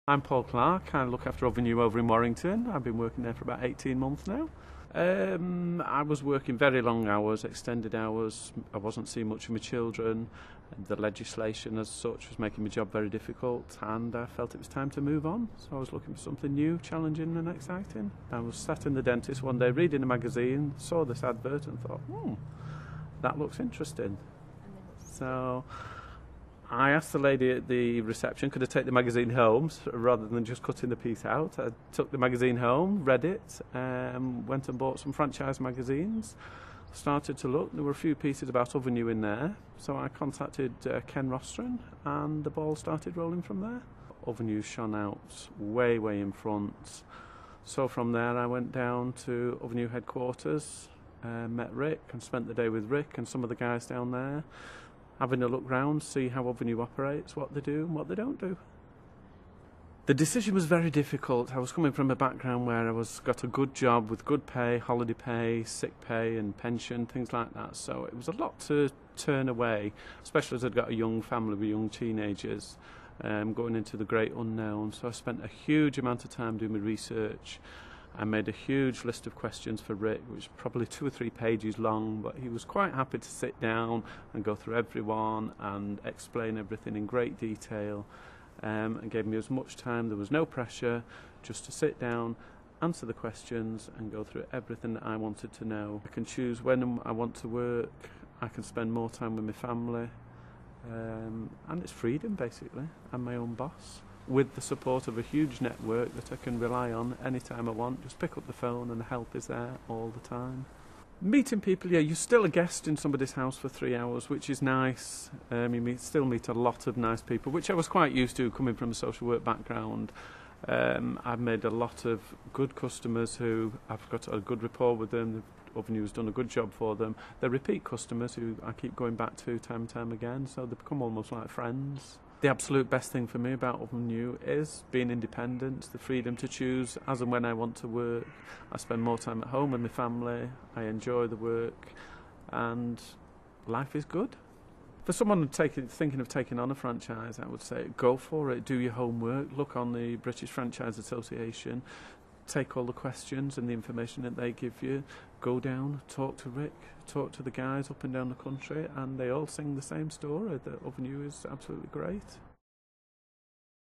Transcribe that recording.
I'm Paul Clark. I look after Ovenu over in Warrington. I've been working there for about 18 months now. I was working very long hours, extended hours. I wasn't seeing much of my children. The legislation as such was making my job very difficult, and I felt it was time to move on. So I was looking for something new, challenging and exciting. I was sat in the dentist one day reading a magazine, saw this advert and thought, that looks interesting. So I asked the lady at the reception, could I take the magazine home rather than just cutting the piece out. I took the magazine home, read it, went and bought some franchise magazines, started to look. There were a few pieces about Ovenu in there, so I contacted Ken Rostron and the ball started rolling from there. Ovenu shone out way in front. So from there I went down to Ovenu headquarters, met Rick and spent the day with Rick and some of the guys down there, having a look round, see how Ovenu operates, what they do and what they don't do. The decision was very difficult. I was coming from a background where I got a good job with good pay, holiday pay, sick pay and pension, things like that. So it was a lot to turn away, especially as I'd got a young family with young teenagers, going into the great unknown. So I spent a huge amount of time doing my research. I made a huge list of questions for Rick, which was probably 2 or 3 pages long, but he was quite happy to sit down and go through everyone and explain everything in great detail, and gave me as much time. There was no pressure, just to sit down, answer the questions and go through everything that I wanted to know. I can choose when I want to work, I can spend more time with my family, and it's freedom basically. I'm my own boss, with the support of a huge network that I can rely on anytime I want. Just pick up the phone and the help is there all the time. Meeting people, yeah, you're still a guest in somebody's house for 3 hours, which is nice. Still meet a lot of nice people, which I was quite used to coming from a social work background. I've made a lot of good customers who I've got a good rapport with them. Ovenu has done a good job for them. They're repeat customers who I keep going back to time and time again, so they become almost like friends. The absolute best thing for me about Ovenu is being independent, the freedom to choose as and when I want to work. I spend more time at home with my family, I enjoy the work, and life is good. For someone thinking of taking on a franchise, I would say go for it, do your homework, look on the British Franchise Association, take all the questions and the information that they give you, go down, talk to Rick, talk to the guys up and down the country, and they all sing the same story, that Ovenu is absolutely great.